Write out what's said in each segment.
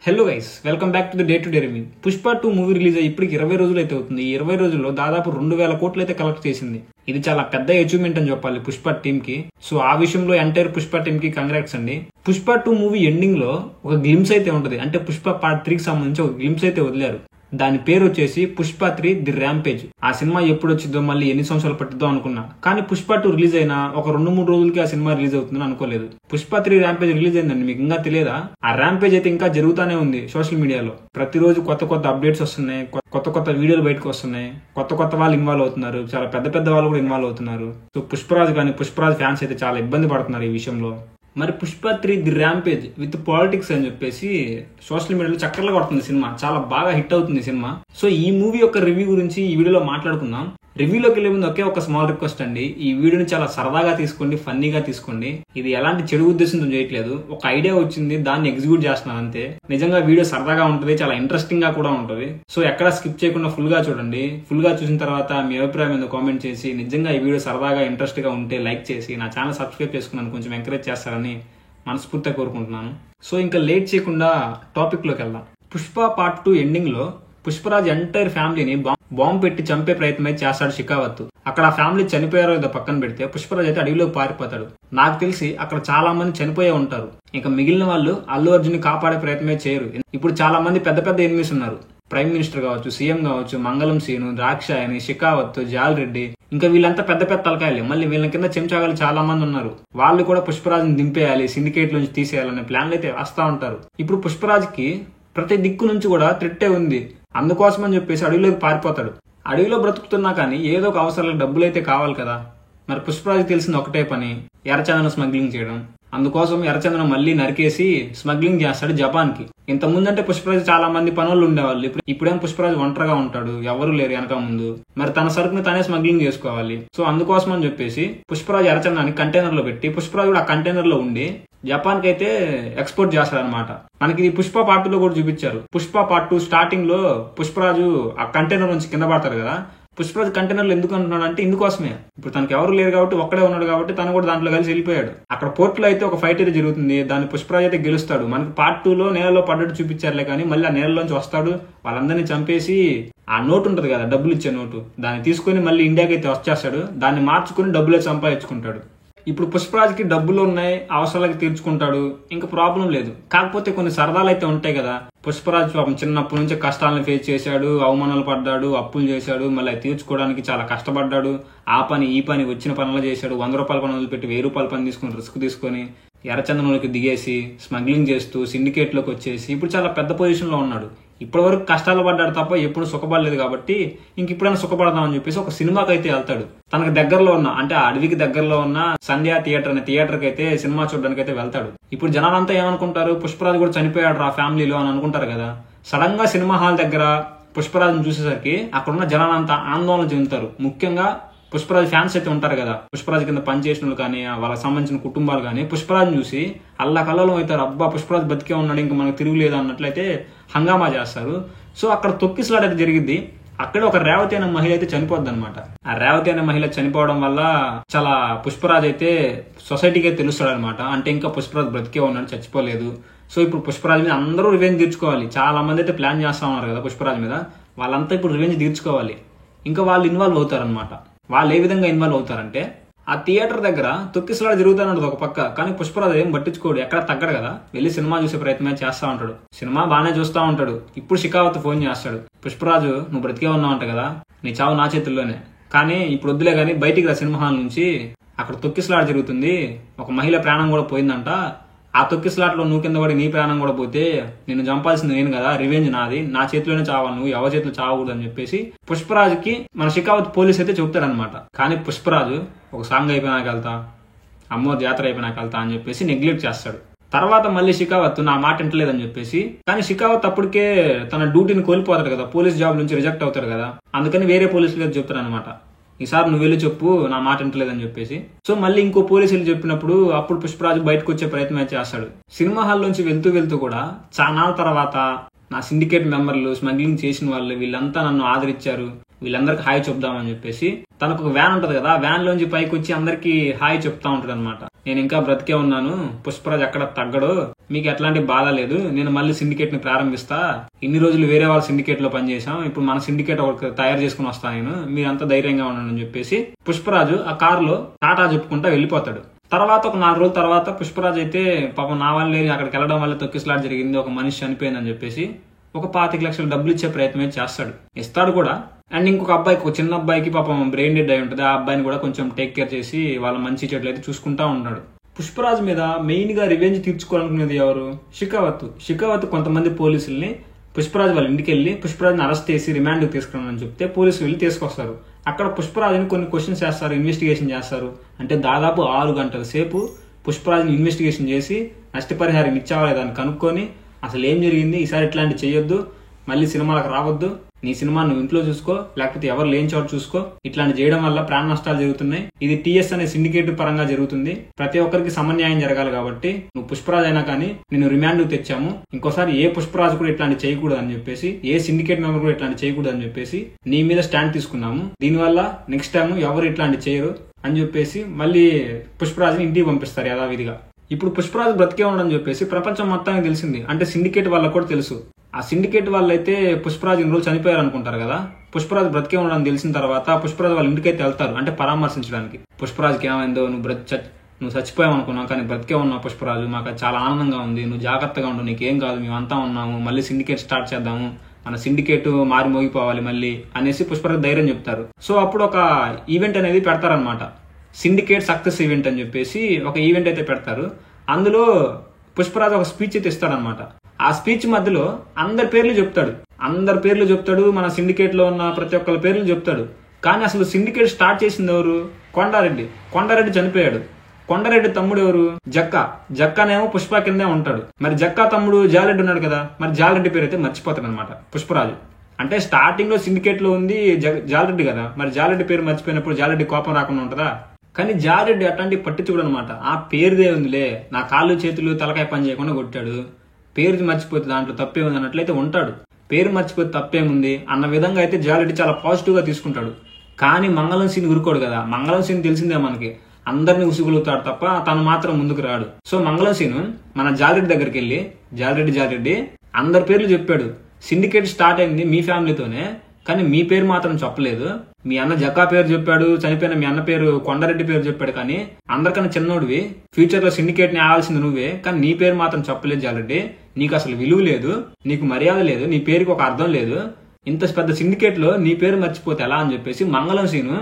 Hello guys, welcome back to the day to day review. Pushpa 2 movie release అయ్యి ఇప్పటికి 20 రోజులు అయితే అవుతుంది. ఈ 20 రోజుల్లో దాదాపు 2,000 కోట్లు అయితే కలెక్ట్ చేసింది. ఇది చాలా పెద్ద అచీవ్మెంట్ అని చెప్పాలి పుష్ప టీమ్ కి. సో ఆ విషయంలో ఎంటైర్ పుష్ప టీమ్ కి కంగ్రాట్స్ అండి. పుష్ప 2 మూవీ ఎండింగ్ లో ఒక గ్లిమ్స్ అయితే ఉంటది, అంటే పుష్ప పార్ట్ 3 కి సంబంధించి ఒక గ్లిమ్స్ అయితే వదిలారు. దాని పేరు వచ్చేసి పుష్ప 3 ది ర్యాంపేజ్. ఆ సినిమా ఎప్పుడు వచ్చిందో, మళ్ళీ ఎన్ని సంవత్సరాలు పట్టిద్దో అనుకున్నా, కానీ పుష్ప 2 రిలీజ్ అయినా ఒక 2-3 రోజులకి ఆ సినిమా రిలీజ్ అవుతుందని అనుకోలేదు. పుష్ప 3 ర్యాంపేజ్ రిలీజ్ అయిందండి, మీకు ఇంకా తెలియదా? ఆ ర్యాంపేజ్ అయితే ఇంకా జరుగుతూనే ఉంది సోషల్ మీడియాలో. ప్రతిరోజు కొత్త అప్డేట్స్ వస్తున్నాయి, కొత్త వీడియోలు బయటకు వస్తున్నాయి, కొత్త వాళ్ళు ఇన్వాల్వ్ అవుతున్నారు, చాలా పెద్ద వాళ్ళు కూడా ఇన్వాల్వ్ అవుతున్నారు. సో పుష్పరాజ్ కానీ పుష్పరాజ్ ఫ్యాన్స్ అయితే చాలా ఇబ్బంది పడుతున్నారు ఈ విషయంలో. మరి Pushpa 3 the rampage with politics అని చెప్పేసి సోషల్ మీడియాలో చక్కర్లు కొడుతుంది సినిమా. చాలా బాగా హిట్ అవుతుంది సినిమా. సో ఈ మూవీ యొక్క రివ్యూ గురించి ఈ వీడియోలో మాట్లాడుకుందాం. రివ్యూలోకి వెళ్ళే ముందు ఒకే ఒక స్మాల్ రిక్వెస్ట్ అండి, ఈ వీడియోని చాలా సరదాగా తీసుకోండి, ఫన్నీగా తీసుకోండి. ఇది ఎలాంటి చెడు ఉద్దేశంతో చేయట్లేదు, ఒక ఐడియా వచ్చింది దాన్ని ఎగ్జిక్యూట్ చేస్తున్నాను అంతే. నిజంగా వీడియో సరదాగా ఉంటుంది, చాలా ఇంట్రెస్టింగ్ గా కూడా ఉంటుంది. సో ఎక్కడ స్కిప్ చేయకుండా ఫుల్ గా చూడండి. ఫుల్ గా చూసిన తర్వాత మీ అభిప్రాయం ఏదో కామెంట్ చేసి, నిజంగా ఈ వీడియో సరదాగా ఇంట్రెస్ట్ గా ఉంటే లైక్ చేసి నా ఛానల్ సబ్స్క్రైబ్ చేసుకున్నాను కొంచెం ఎంకరేజ్ చేస్తారని మనస్ఫూర్తిగా కోరుకుంటున్నాను. సో ఇంకా లేట్ చేయకుండా టాపిక్ లోకి వెళ్దాం. పుష్ప పార్ట్ 2 ఎండింగ్ లో పుష్పరాజ్ ఎంటైర్ ఫ్యామిలీని బాంబు పెట్టి చంపే ప్రయత్నం అయితే చేస్తాడు షికావత్. అక్కడ ఆ ఫ్యామిలీ చనిపోయారో ఏదో పక్కన పెడితే పుష్పరాజ్ అయితే అడవిలోకి పారిపోతాడు. నాకు తెలిసి అక్కడ చాలా మంది చనిపోయే ఉంటారు. ఇంకా మిగిలిన వాళ్ళు అల్లు అర్జున్ కాపాడే ప్రయత్నమే చేయరు. ఇప్పుడు చాలా మంది పెద్ద ఎనిమీస్ ఉన్నారు. ప్రైమ్ మినిస్టర్ కావచ్చు, సీఎం కావచ్చు, మంగళం సీను, ద్రాక్షాయని, షికావత్, జాల్ రెడ్డి, ఇంకా వీళ్ళంతా పెద్ద తలకాయలే. మళ్ళీ వీళ్ళ కింద చెంచాగాలు చాలా మంది ఉన్నారు. వాళ్ళు కూడా పుష్పరాజ్ని దింపేయాలి, సిండికేట్ నుంచి తీసేయాలనే ప్లాన్లు అయితే వస్తా ఉంటారు. ఇప్పుడు పుష్పరాజ్ కి ప్రతి దిక్కు నుంచి కూడా థ్రెట్టే ఉంది. అందుకోసం అని చెప్పేసి అడవిలోకి పారిపోతాడు. అడవిలో బ్రతుకుతున్నా కానీ ఏదో ఒక అవసరాలకు డబ్బులు అయితే కావాలి కదా. మరి పుష్పరాజ్ తెలిసింది ఒకటే పని, ఎర్రచందనం స్మగ్లింగ్ చేయడం. అందుకోసం ఎర్రచందనం మళ్ళీ నరికేసి స్మగ్లింగ్ చేస్తాడు జపాన్ కి. ఇంత ముందంటే పుష్పరాజ్ చాలా మంది పనులు ఉండేవాళ్ళు, ఇప్పుడేం పుష్పరాజ్ ఒంటరిగా ఉంటాడు, ఎవరు లేరు వెనక ముందు. మరి తన సరుకుని తనే స్మగ్లింగ్ చేసుకోవాలి. సో అందుకోసం అని చెప్పేసి పుష్పరాజ్ ఎర్రచందనాన్ని కంటైనర్ లో పెట్టి పుష్పరాజ్ కూడా ఆ కంటైనర్ లో ఉండి జపాన్ కి అయితే ఎక్స్పోర్ట్ చేస్తాడు అనమాట. మనకి పుష్ప పార్ట్ 2 లో కూడా చూపించారు. పుష్ప పార్ట్ 2 స్టార్టింగ్ లో పుష్పరాజు ఆ కంటైనర్ నుంచి కింద పడతారు కదా. పుష్పరాజ్ కంటైనర్ లో ఎందుకు అంటున్నాడు అంటే ఇందుకోసమే, ఇప్పుడు తనకి ఎవరు లేరు కాబట్టి ఒక్కడే ఉన్నాడు కాబట్టి తను కూడా దాంట్లో కలిసి వెళ్ళిపోయాడు. అక్కడ పోర్ట్ లో అయితే ఒక ఫైట్ అయితే జరుగుతుంది, దాన్ని పుష్పరాజ్ అయితే గెలుస్తాడు. మనకి పార్ట్ 2 లో నేలలో పడ్డట్టు చూపించారులే, కానీ మళ్ళీ ఆ నేలలోంచి వస్తాడు, వాళ్ళందరినీ చంపేసి ఆ నోటు ఉంటది కదా, డబ్బులు ఇచ్చే నోటు, దాన్ని తీసుకుని మళ్ళీ ఇండియాకి అయితే వచ్చేస్తాడు. దాన్ని మార్చుకుని డబ్బులే సంపాదించుకుంటాడు. ఇప్పుడు పుష్పరాజ్ కి డబ్బులు ఉన్నాయి, అవసరాలకి తీర్చుకుంటాడు, ఇంకా ప్రాబ్లం లేదు. కాకపోతే కొన్ని సరదాలు అయితే ఉంటాయి కదా. పుష్పరాజ్ పాపం చిన్నప్పటి నుంచి కష్టాలను ఫేస్ చేశాడు, అవమానాలు పడ్డాడు, అప్పులు చేశాడు, మళ్ళీ తీర్చుకోవడానికి చాలా కష్టపడ్డాడు. ఆ పని ఈ పని వచ్చిన పనులు చేశాడు. 100 రూపాయల పని వదిలిపెట్టి 1000 రూపాయల పని తీసుకుని రిస్క్ తీసుకొని ఎర్రచందనంలోకి దిగేసి స్మగ్లింగ్ చేస్తూ సిండికేట్ లోకి వచ్చేసి ఇప్పుడు చాలా పెద్ద పొజిషన్ లో ఉన్నాడు. ఇప్పటి వరకు కష్టాలు పడ్డాడు తప్ప ఎప్పుడు సుఖపడలేదు కాబట్టి ఇంక ఇప్పుడైనా సుఖపడదామని చెప్పేసి ఒక సినిమాకి అయితే వెళ్తాడు. తనకు దగ్గరలో ఉన్న, అంటే ఆ అడవికి దగ్గరలో ఉన్న సంధ్యా థియేటర్ అనే థియేటర్ కి అయితే సినిమా చూడడానికి అయితే వెళ్తాడు. ఇప్పుడు జనాలంతా ఏమనుకుంటారు, పుష్పరాజ్ కూడా చనిపోయాడు ఆ ఫ్యామిలీలో అని అనుకుంటారు కదా. సడన్ గా సినిమా హాల్ దగ్గర పుష్పరాజ్ని చూసేసరికి అక్కడున్న జనాలంతా ఆందోళన చెందుతారు. ముఖ్యంగా పుష్పరాజ్ ఫ్యాన్స్ అయితే ఉంటారు కదా, పుష్పరాజ్ కింద పనిచేసిన వాళ్ళు కానీ వాళ్ళకి సంబంధించిన కుటుంబాలు కానీ పుష్పరాజ్ చూసి అల్లకల్లోలం అవుతారు. అబ్బా పుష్పరాజ్ బతికే ఉన్నాడు, ఇంకా మనకు తిరుగులేదు అన్నట్లయితే హంగామా చేస్తారు. సో అక్కడ తొక్కిసలాట అయితే జరిగింది. అక్కడ ఒక రేవతి అనే మహిళ అయితే చనిపోద్ది అనమాట. ఆ రేవతి అనే మహిళ చనిపోవడం వల్ల చాలా పుష్పరాజ్ అయితే సొసైటీకే తెలుస్తాడు అనమాట. అంటే ఇంకా పుష్పరాజ్ బ్రతికే ఉన్నాడు, చచ్చిపోలేదు. సో ఇప్పుడు పుష్పరాజ్ మీద అందరూ రివెంజ్ తీర్చుకోవాలి. చాలా మంది అయితే ప్లాన్ చేస్తా ఉన్నారు కదా పుష్పరాజ్ మీద, వాళ్ళంతా ఇప్పుడు రివెంజ్ తీర్చుకోవాలి. ఇంకా వాళ్ళు ఇన్వాల్వ్ అవుతారనమాట. వాళ్ళు ఏ విధంగా ఇన్వాల్వ్ అవుతారంటే, ఆ థియేటర్ దగ్గర తొక్కిసలాట జరుగుతానంటది ఒక పక్క, కానీ పుష్పరాజ్ ఏం పట్టించుకోడు, ఎక్కడ తగ్గడు కదా, వెళ్ళి సినిమా చూసే ప్రయత్నం చేస్తా ఉంటాడు. సినిమా బాగానే చూస్తా ఉంటాడు. ఇప్పుడు షికావత్ ఫోన్ చేస్తాడు, పుష్పరాజు నువ్వు బ్రతికే ఉన్నావు అంట కదా, నీ చావు నా చేతుల్లోనే, కానీ ఇప్పుడు వద్దులే కానీ బయటికి రా సినిమా హాల్ నుంచి, అక్కడ తొక్కిసలాట జరుగుతుంది, ఒక మహిళ ప్రాణం కూడా పోయిందంట, ఆ తొక్కిసలాట్లో నువ్వు కింద పడి నీ ప్రాణం కూడా పోతే నిన్ను చంపాల్సింది నేను కదా, రివెంజ్ నాది, నా చేతిలోనే చావాలి, నువ్వు ఎవరి చేతిలో చావకూడదు అని చెప్పేసి పుష్పరాజ్ కి మన షికావత్ పోలీస్ అయితే చెప్తాడనమాట. కానీ పుష్పరాజు ఒక సాంగ్ అయిపోయినాక వెళ్తా, అమ్మోర్ జాతర అయిపోయినాక వెళ్తా అని చెప్పేసి నెగ్లెక్ట్ చేస్తాడు. తర్వాత మళ్ళీ షికావత్ నా మాట వింటలేదని చెప్పేసి, కానీ షికావత్ అప్పటికే తన డ్యూటీని కోల్పోతాడు కదా, పోలీస్ జాబ్ నుంచి రిజెక్ట్ అవుతాడు కదా, అందుకని వేరే పోలీసులు చెప్తాడు అనమాట, ఈసారి నువ్వు వెళ్ళి చెప్పు నా మాట వింటలేదని చెప్పేసి. సో మళ్ళీ ఇంకో పోలీసులు చెప్పినప్పుడు అప్పుడు పుష్పరాజ్ బయటకు వచ్చే ప్రయత్నం చేస్తాడు. సినిమా హాల్ నుంచి వెళ్తూ కూడా చాలా తర్వాత నా సిండికేట్ మెంబర్లు, స్మగ్లింగ్ చేసిన వాళ్ళు, వీళ్ళంతా నన్ను ఆదరించారు, వీళ్ళందరికి హాయ్ చెప్దామని చెప్పేసి తనకు ఒక వ్యాన్ ఉంటది కదా, ఆ వ్యాన్ లోంచి పైకి వచ్చి అందరికి హాయ్ చెప్తా ఉంటది అనమాట. నేను ఇంకా బ్రతికే ఉన్నాను, పుష్పరాజ్ ఎక్కడ తగ్గడు, మీకు ఎట్లాంటి బాధ లేదు, నేను మళ్ళీ సిండికేట్ ని ప్రారంభిస్తా, ఇన్ని రోజులు వేరే వాళ్ళ సిండికేట్ లో పనిచేసాం, ఇప్పుడు మన సిండికేట్ ఒకటి తయారు చేసుకుని వస్తా నేను, మీరంతా ధైర్యంగా ఉన్నానని చెప్పేసి పుష్పరాజు ఆ కారులో టాటా చెప్పుకుంటా వెళ్ళిపోతాడు. తర్వాత ఒక 4 రోజుల తర్వాత పుష్పరాజ్ అయితే పాపం నా వల్లే అక్కడికి వెళ్ళడం వల్ల తొక్కిసలాట జరిగింది, ఒక మనిషి చనిపోయిందని చెప్పేసి ఒక 25 లక్షలు డబ్బులు ఇచ్చే ప్రయత్నం చేస్తాడు, ఇస్తాడు కూడా. అండ్ ఇంకొక అబ్బాయికి, ఒక చిన్న అబ్బాయికి పాపం బ్రెయిన్ డెడ్ అయి ఉంటుంది, ఆ అబ్బాయిని కూడా కొంచెం టేక్ కేర్ చేసి వాళ్ళ మంచి చెట్లు అయితే చూసుకుంటా ఉన్నాడు. పుష్పరాజ్ మీద మెయిన్ గా రివెంజ్ తీర్చుకోవాలనుకునేది ఎవరు? షికావత్ కొంతమంది పోలీసుల్ని పుష్పరాజ్ వాళ్ళ ఇంటికి వెళ్ళి పుష్పరాజ్ని అరెస్ట్ చేసి రిమాండ్ తీసుకురామని చెప్తే పోలీసులు వెళ్ళి తీసుకొస్తారు. అక్కడ పుష్పరాజ్ని కొన్ని క్వశ్చన్స్ చేస్తారు, ఇన్వెస్టిగేషన్ చేస్తారు. అంటే దాదాపు 6 గంటల సేపు పుష్పరాజ్ని ఇన్వెస్టిగేషన్ చేసి నష్టపరిహారం ఇచ్చావా లేదని కనుక్కొని అసలు ఏం జరిగింది, ఈసారి ఇట్లాంటి చేయొద్దు, మళ్ళీ సినిమాలకు రావద్దు, నీ సినిమా నువ్వు ఇంట్లో చూసుకో, లేకపోతే ఎవరు లేని చోట చూసుకో, ఇట్లాంటి చేయడం వల్ల ప్రాణ నష్టాలు జరుగుతున్నాయి, ఇది టీఎస్ అనే సిండికేట్ పరంగా జరుగుతుంది, ప్రతి ఒక్కరికి సమన్యాయం జరగాలి కాబట్టి నువ్వు పుష్పరాజ్ అయినా కానీ నేను రిమాండ్ తెచ్చాము, ఇంకోసారి ఏ పుష్పరాజ్ కూడా ఇట్లాంటి చేయకూడదు అని చెప్పేసి, ఏ సిండికేట్ మెంబర్ కూడా ఇట్లాంటి చేయకూడదు అని చెప్పేసి నీ మీద స్టాండ్ తీసుకున్నాము, దీనివల్ల నెక్స్ట్ టైం ఎవరు ఇట్లాంటి చేయరు అని చెప్పేసి మళ్ళీ పుష్పరాజ్ని ఇంటికి పంపిస్తారు యథావిధిగా. ఇప్పుడు పుష్పరాజ్ బ్రతికే ఉండని చెప్పేసి ప్రపంచం మొత్తానికి తెలిసింది, అంటే సిండికేట్ వాళ్ళకు కూడా తెలుసు. ఆ సిండికేట్ వాళ్ళైతే పుష్పరాజ్ ఇన్ని రోజులు చనిపోయారు అనుకుంటారు కదా, పుష్పరాజ్ బ్రతికే ఉండని తెలిసిన తర్వాత పుష్పరాజ్ వాళ్ళ ఇంటికైతే వెళ్తారు, అంటే పరామర్శించడానికి. పుష్పరాజ్కి ఏమైందో, నువ్వు చచ్చిపోయావు అనుకున్నావు కానీ బ్రతికే ఉన్నావు పుష్పరాజు, మాకు చాలా ఆనందంగా ఉంది, నువ్వు జాగ్రత్తగా ఉండు, నీకేం కాదు, మేమంతా ఉన్నాము, మళ్ళీ సిండికేట్ స్టార్ట్ చేద్దాము, మన సిండికేట్ మారి మోగిపోవాలి మళ్ళీ అనేసి పుష్పరాజ్ ధైర్యం చెప్తారు. సో అప్పుడు ఒక ఈవెంట్ అనేది పెడతారనమాట, సిండికేట్ సక్సెస్ ఈవెంట్ అని చెప్పేసి ఒక ఈవెంట్ అయితే పెడతారు. అందులో పుష్పరాజ్ ఒక స్పీచ్ అయితే ఇస్తాడనమాట. ఆ స్పీచ్ మధ్యలో అందరి పేర్లు చెప్తాడు, మన సిండికేట్ లో ఉన్న ప్రతి ఒక్కరి పేర్లు చెప్తాడు. కానీ అసలు సిండికేట్ స్టార్ట్ చేసింది ఎవరు? కొండారెడ్డి చనిపోయాడు. కొండారెడ్డి తమ్ముడు ఎవరు? జక్కానేమో పుష్ప కిందే ఉంటాడు. మరి జక్కా తమ్ముడు జాలరెడ్డి ఉన్నాడు కదా, మరి జాలరెడ్డి పేరు అయితే మర్చిపోతాడు అనమాట పుష్పరాజు. అంటే స్టార్టింగ్ లో సిండికేట్ లో ఉంది జాలరెడ్డి కదా, మరి జాలరెడ్డి పేరు మర్చిపోయినప్పుడు జాలరెడ్డి కోపం రాకుండా ఉంటుందా? కానీ జాలరెడ్డి అట్లాంటి పట్టించుకోడు అనమాట. ఆ పేరుదే ఉందిలే, నా కాళ్ళు చేతులు తలకాయ పని చేయకుండా కొట్టాడు, పేరు మర్చిపోతే దాంట్లో తప్పే ఉంది అన్నట్లయితే ఉంటాడు. పేరు మర్చిపోతే తప్పేముంది అన్న విధంగా అయితే జాలరెడ్డి చాలా పాజిటివ్ గా తీసుకుంటాడు. కానీ మంగళం సీన్ ఉరుకోడు కదా, మంగళం సీన్ తెలిసిందే మనకి, అందరినీ ఉసుగులుతాడు తప్ప తను మాత్రం ముందుకు రాడు. సో మంగళం సీన్ మన జాలరెడ్డి దగ్గరికి వెళ్ళి జాలరెడ్డి అందరి పేర్లు చెప్పాడు, సిండికేట్ స్టార్ట్ అయింది మీ ఫ్యామిలీతోనే, కానీ మీ పేరు మాత్రం చెప్పలేదు, మీ అన్న జక్కా పేరు చెప్పాడు, చనిపోయిన మీ అన్న పేరు కొండారెడ్డి పేరు చెప్పాడు, కానీ అందరికన్నా చిన్నోడివి, ఫ్యూచర్ లో సిండికేట్ ని ఆడాల్సింది నువ్వే, కానీ నీ పేరు మాత్రం చెప్పలేదు జాలరెడ్డి, నీకు అసలు విలువ లేదు, నీకు మర్యాద లేదు, నీ పేరుకి ఒక అర్థం లేదు, ఇంత పెద్ద సిండికేట్ లో నీ పేరు మర్చిపోతే ఎలా అని చెప్పేసి మంగళం సీను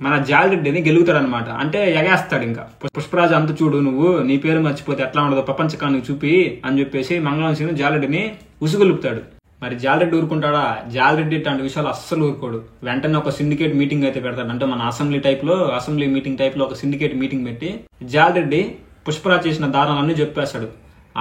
మన జాలరెడ్డిని గెలుగుతాడు అనమాట. అంటే ఎగేస్తాడు, ఇంకా పుష్పరాజు అంత చూడు, నువ్వు నీ పేరు మర్చిపోతే ఎట్లా ఉండదో ప్రపంచకానికి చూపి అని చెప్పేసి మంగళం సీను జాలరెడ్డిని ఉసుగొలుపుతాడు. మరి జాలరెడ్డి ఊరుకుంటాడా? జాలరెడ్డి ఇట్లాంటి విషయాలు అస్సలు ఊరుకోడు. వెంటనే ఒక సిండికేట్ మీటింగ్ అయితే పెడతాడు, అంటే మన అసెంబ్లీ మీటింగ్ టైప్ లో ఒక సిండికేట్ మీటింగ్ పెట్టి జాలరెడ్డి పుష్పరాజ్ చేసిన దారుణాలన్నీ చెప్పేస్తాడు.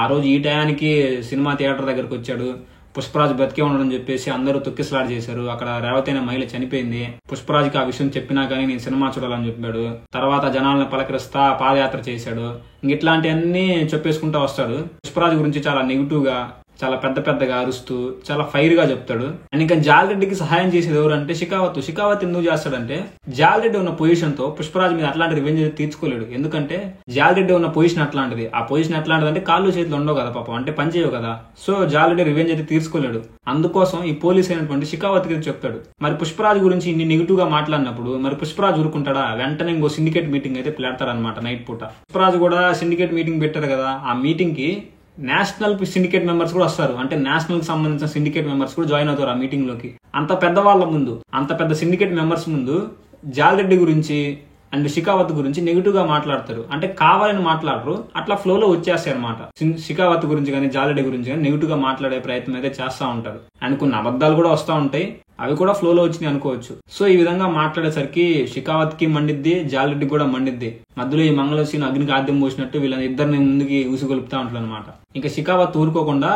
ఆ రోజు ఈ టయానికి సినిమా థియేటర్ దగ్గరకు వచ్చాడు, పుష్పరాజ్ బతికే ఉండడం చెప్పేసి అందరూ తొక్కిసలాట చేశారు, అక్కడ రేవతి అనే మహిళ చనిపోయింది, పుష్పరాజ్కి ఆ విషయం చెప్పినా కానీ నేను సినిమా చూడాలని చెప్పాడు, తర్వాత జనాలను పలకరిస్తా పాదయాత్ర చేశాడు, ఇట్లాంటివన్నీ చెప్పేసుకుంటా వస్తాడు. పుష్పరాజ్ గురించి చాలా నెగిటివ్ గా, చాలా పెద్దగా అరుస్తూ చాలా ఫైర్ గా చెప్తాడు. అండ్ ఇంకా జాలరెడ్డికి సహాయం చేసేది ఎవరు అంటే షికావత్ ఎందుకు చేస్తాడంటే, జాలరెడ్డి ఉన్న పొజిషన్ తో పుష్పరాజ్ మీద అట్లాంటి రివెంజ్ తీర్చుకోలేడు. ఎందుకంటే జాలరెడ్డి ఉన్న పొజిషన్ అట్లాంటిది, ఆ పొజిషన్ ఎట్లాంటిది అంటే కాళ్ళు చేతులు ఉండవు కదా పాపం, అంటే పని చేయవు కదా. సో జాలరెడ్డి రివెంజ్ అయితే తీర్చుకోలేడు. అందుకోసం ఈ పోలీస్ అయినటువంటి షికావత్ కి చెప్తాడు. మరి పుష్పరాజ్ గురించి ఇన్ని నెగిటివ్ గా మాట్లాడినప్పుడు మరి పుష్పరాజ్ ఊరుకుంటాడా? వెంటనే ఇంకో సిండికేట్ మీటింగ్ అయితే పెడతారనమాట నైట్ పూట. పుష్పరాజ్ కూడా సిండికేట్ మీటింగ్ పెట్టారు కదా, ఆ మీటింగ్ కి నేషనల్ సిండికేట్ మెంబర్స్ కూడా వస్తారు, అంటే నేషనల్ కి సంబంధించిన సిండికేట్ మెంబర్స్ కూడా జాయిన్ అవుతారు ఆ మీటింగ్ లోకి. అంత పెద్ద సిండికేట్ మెంబర్స్ ముందు జాలరెడ్డి గురించి అండ్ షికావత్ గురించి నెగిటివ్ గా మాట్లాడతారు, అంటే కావాలని మాట్లాడరు, అట్లా ఫ్లోలో వచ్చేస్తాయి అనమాట. షికావత్ గురించి కానీ జాలరెడ్డి గురించి కానీ నెగిటివ్ గా మాట్లాడే ప్రయత్నం అయితే చేస్తా ఉంటారు. అండ్ కొన్ని అబద్ధాలు కూడా వస్తూ ఉంటాయి, అవి కూడా ఫ్లోలో వచ్చినాయి అనుకోవచ్చు. సో ఈ విధంగా మాట్లాడేసరికి షికావత్ కి మండిద్ది, జాలరెడ్డి కూడా మండిద్ది. మధ్యలో ఈ మంగళం సీన్ అగ్నికి ఆద్యం పోసినట్టు వీళ్ళని ఇద్దరిని ముందుకి ఊసుగొలుపుతా ఉంటారు అనమాట. ఇంకా షికావత్ ఊరుకోకుండా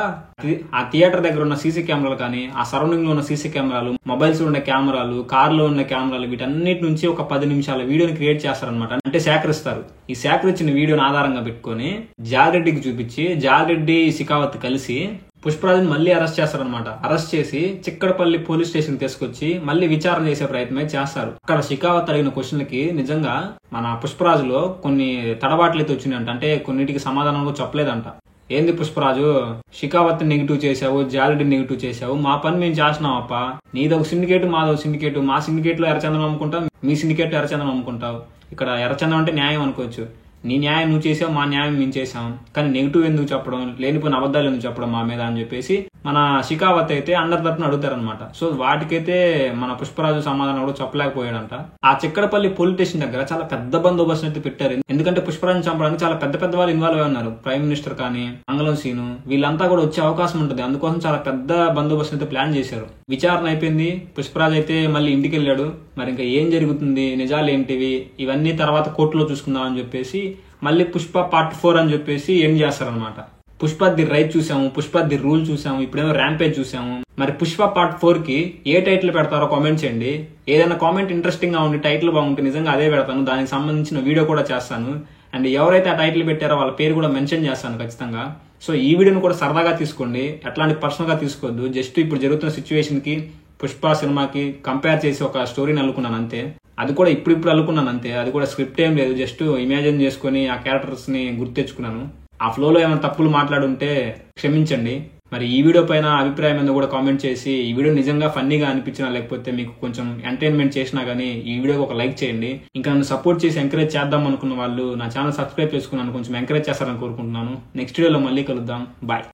ఆ థియేటర్ దగ్గర ఉన్న సీసీ కెమెరాలు కానీ, ఆ సరౌండింగ్ లో ఉన్న సీసీ కెమెరాలు, మొబైల్స్ లో ఉన్న కెమెరాలు, కార్ లో ఉన్న కెమెరాలు, వీటన్నిటి నుంచి ఒక 10 నిమిషాల వీడియోని క్రియేట్ చేస్తారనమాట. అంటే సేకరిస్తారు. ఈ సేకరించిన వీడియోని ఆధారంగా పెట్టుకుని జాలరెడ్డికి చూపించి, జాలరెడ్డి షికావత్ కలిసి పుష్పరాజుని మళ్ళీ అరెస్ట్ చేస్తారనమాట. అరెస్ట్ చేసి చిక్కడపల్లి పోలీస్ స్టేషన్ తీసుకొచ్చి మళ్ళీ విచారణ చేసే ప్రయత్నమే చేస్తారు. అక్కడ షికావత్ అడిగిన క్వశ్చన్లకి నిజంగా మన పుష్పరాజులో కొన్ని తడబాట్లు అయితే వచ్చినాయంట. అంటే కొన్నిటికి సమాధానం కూడా చెప్పలేదంట. ఏంది పుష్పరాజు, షికావత్ నెగిటివ్ చేసావు, జాలిడి నెగిటివ్ చేసావు, మా పని మేము చేస్తున్నాం అప్ప. నీదొక సిండికేట్, మాదొక సిండికేట్. మా సిండికేట్ లో ఎర్రచందనం అమ్ముకుంటావు, మీ సిండికేట్ లో ఎర్రచందనం అమ్ముకుంటావు. ఇక్కడ ఎర్రచందనం అంటే న్యాయం అనుకోవచ్చు. నీ న్యాయం నువ్వు చేసావు, మా న్యాయం మేము చేసాం. కానీ నెగిటివ్ ఎందుకు చెప్పడం, లేనిపోయిన అబద్ధాలు ఎందుకు చెప్పడం మా మీద అని చెప్పేసి మన షికావత్ అయితే అందరి తరపున అడుగుతారనమాట. సో వాటికైతే మన పుష్పరాజు సమాధానం కూడా చెప్పలేకపోయాడంట. ఆ చిక్కడపల్లి పోలీస్ స్టేషన్ దగ్గర చాలా పెద్ద బందోబస్తు అయితే పెట్టారు. ఎందుకంటే పుష్పరాజుని చంపడానికి చాలా పెద్ద పెద్ద వాళ్ళు ఇన్వాల్వ్ అయి ఉన్నారు. ప్రైమ్ మినిస్టర్ కానీ, మంగళం సీను, వీళ్ళంతా కూడా వచ్చే అవకాశం ఉంటుంది. అందుకోసం చాలా పెద్ద బందోబస్తు అయితే ప్లాన్ చేశారు. విచారణ అయిపోయింది, పుష్పరాజు అయితే మళ్ళీ ఇంటికి వెళ్ళాడు. మరి ఇంకా ఏం జరుగుతుంది, నిజాలు ఏంటివి, ఇవన్నీ తర్వాత కోర్టులో చూసుకుందాం అని చెప్పేసి మళ్ళీ పుష్ప పార్ట్ 4 అని చెప్పేసి ఏం చేస్తారనమాట. పుష్ప ది రైట్ చూసాము, పుష్ప ది రూల్ చూసాము, ఇప్పుడేమో ర్యాంపేజ్ చూసాము. మరి పుష్ప పార్ట్ 4 కి ఏ టైటిల్ పెడతారో కామెంట్ చేయండి. ఏదైనా కామెంట్ ఇంట్రెస్టింగ్ గా ఉండి టైటిల్ బాగుంటే నిజంగా అదే పెడతాను. దానికి సంబంధించిన వీడియో కూడా చేస్తాను. అండ్ ఎవరైతే ఆ టైటిల్ పెట్టారో వాళ్ళ పేరు కూడా మెన్షన్ చేస్తాను ఖచ్చితంగా. సో ఈ వీడియోని కూడా సరదాగా తీసుకోండి, ఎట్లాంటి పర్సనల్ గా తీసుకోవద్దు. జస్ట్ ఇప్పుడు జరుగుతున్న సిచ్యువేషన్ కి పుష్ప సినిమాకి కంపేర్ చేసి ఒక స్టోరీని అల్లుకున్నాను అంతే. అది కూడా ఇప్పుడు అల్లుకున్నాను అంతే. అది కూడా స్క్రిప్ట్ ఏం లేదు, జస్ట్ ఇమాజిన్ చేసుకుని ఆ క్యారెక్టర్స్ ని గుర్తు తెచ్చుకున్నాను. ఆ ఫ్లోలో ఏమైనా తప్పులు మాట్లాడుంటే క్షమించండి. మరి ఈ వీడియో పైన అభిప్రాయం ఏందో కూడా కామెంట్ చేసి, ఈ వీడియో నిజంగా ఫన్నీగా అనిపించినా లేకపోతే మీకు కొంచెం ఎంటర్టైన్మెంట్ చేసినా గానీ ఈ వీడియోకి ఒక లైక్ చేయండి. ఇంకా నన్ను సపోర్ట్ చేసి ఎంకరేజ్ చేద్దాం అనుకున్న వాళ్ళు నా ఛానల్ సబ్స్క్రైబ్ చేసుకున్నాను కొంచెం ఎంకరేజ్ చేస్తారని కోరుకుంటున్నాను. నెక్స్ట్ వీడియోలో మళ్ళీ కలుద్దాం. బాయ్.